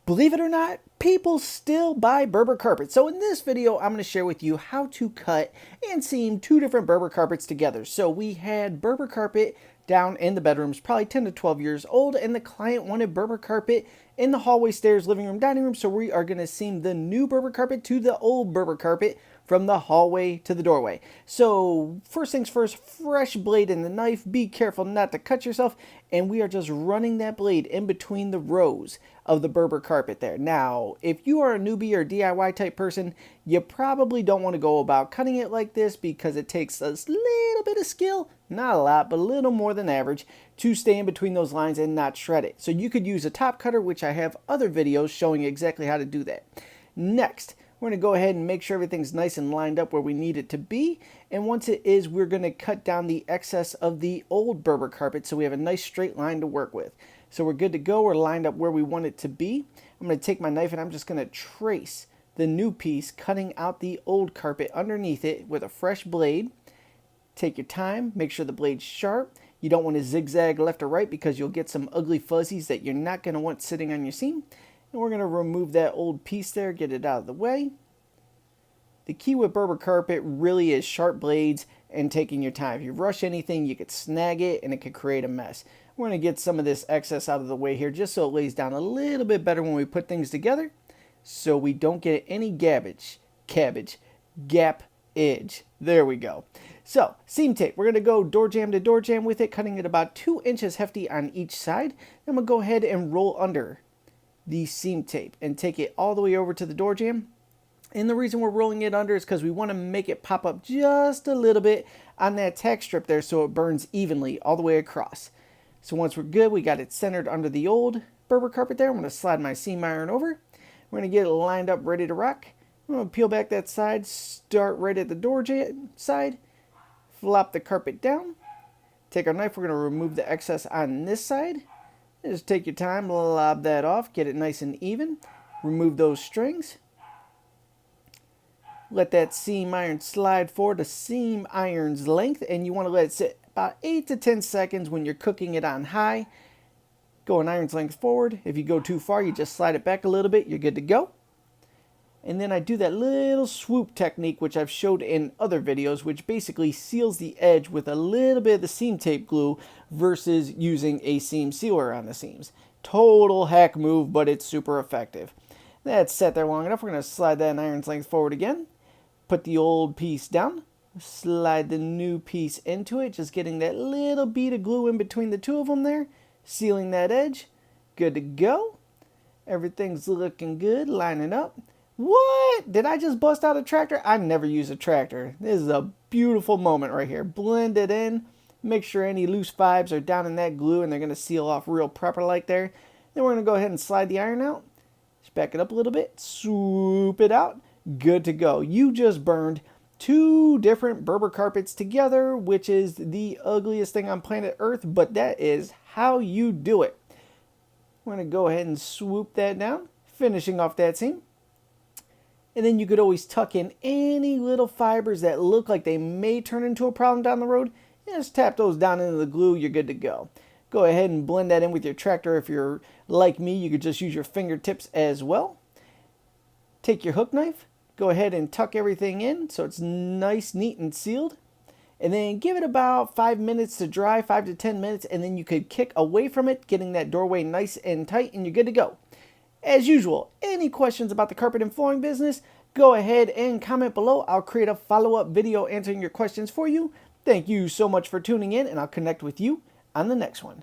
Believe it or not, people still buy Berber carpets. So in this video, I'm going to share with you how to cut and seam two different Berber carpets together. So we had Berber carpet down in the bedrooms, probably 10 to 12 years old, and the client wanted Berber carpet in the hallway, stairs, living room, dining room. So we are going to seam the new Berber carpet to the old Berber carpet from the hallway to the doorway. So first things first, fresh blade in the knife. Be careful not to cut yourself. And we are just running that blade in between the rows of the Berber carpet there. Now, if you are a newbie or DIY type person, you probably don't want to go about cutting it like this because it takes a little bit of skill, not a lot, but a little more than average, to stay in between those lines and not shred it. So you could use a top cutter, which I have other videos showing exactly how to do that. Next, we're going to go ahead and make sure everything's nice and lined up where we need it to be. And once it is, we're going to cut down the excess of the old Berber carpet so we have a nice straight line to work with. So we're good to go. We're lined up where we want it to be. I'm going to take my knife and I'm just going to trace the new piece, cutting out the old carpet underneath it with a fresh blade. Take your time. Make sure the blade's sharp. You don't want to zigzag left or right because you'll get some ugly fuzzies that you're not going to want sitting on your seam. And we're going to remove that old piece there, get it out of the way. The key with Berber carpet really is sharp blades and taking your time. If you rush anything, you could snag it and it could create a mess. We're going to get some of this excess out of the way here just so it lays down a little bit better when we put things together so we don't get any gap edge. There we go. So, seam tape. We're going to go door jamb to door jamb with it, cutting it about 2 inches hefty on each side. Then we'll go ahead and roll under the seam tape and take it all the way over to the door jamb. And the reason we're rolling it under is because we want to make it pop up just a little bit on that tack strip there so it burns evenly all the way across. So once we're good, we got it centered under the old Berber carpet there. I'm going to slide my seam iron over. We're going to get it lined up, ready to rock. I'm going to peel back that side, start right at the door jamb side, flop the carpet down. Take our knife, we're going to remove the excess on this side. Just take your time, lob that off, get it nice and even. Remove those strings. Let that seam iron slide forward to seam iron's length, and you want to let it sit about 8 to 10 seconds when you're cooking it on high. Go an iron's length forward. If you go too far, you just slide it back a little bit, you're good to go. And then I do that little swoop technique, which I've showed in other videos, which basically seals the edge with a little bit of the seam tape glue versus using a seam sealer on the seams. Total hack move, but it's super effective. That's set there long enough. We're going to slide that iron's length forward again. Put the old piece down. Slide the new piece into it, just getting that little bead of glue in between the two of them there. Sealing that edge. Good to go. Everything's looking good, lining up. What? Did I just bust out a tractor? I never use a tractor. This is a beautiful moment right here. Blend it in. Make sure any loose vibes are down in that glue and they're going to seal off real proper like there. Then we're going to go ahead and slide the iron out. Just back it up a little bit. Swoop it out. Good to go. You just burned two different Berber carpets together, which is the ugliest thing on planet Earth, but that is how you do it. We're going to go ahead and swoop that down, finishing off that seam. And then you could always tuck in any little fibers that look like they may turn into a problem down the road. Just tap those down into the glue, you're good to go. Go ahead and blend that in with your tractor. If you're like me, you could just use your fingertips as well. Take your hook knife, go ahead and tuck everything in so it's nice, neat, and sealed. And then give it about 5 minutes to dry, 5 to 10 minutes, and then you could kick away from it, getting that doorway nice and tight, and you're good to go. As usual, any questions about the carpet and flooring business, go ahead and comment below. I'll create a follow-up video answering your questions for you. Thank you so much for tuning in, and I'll connect with you on the next one.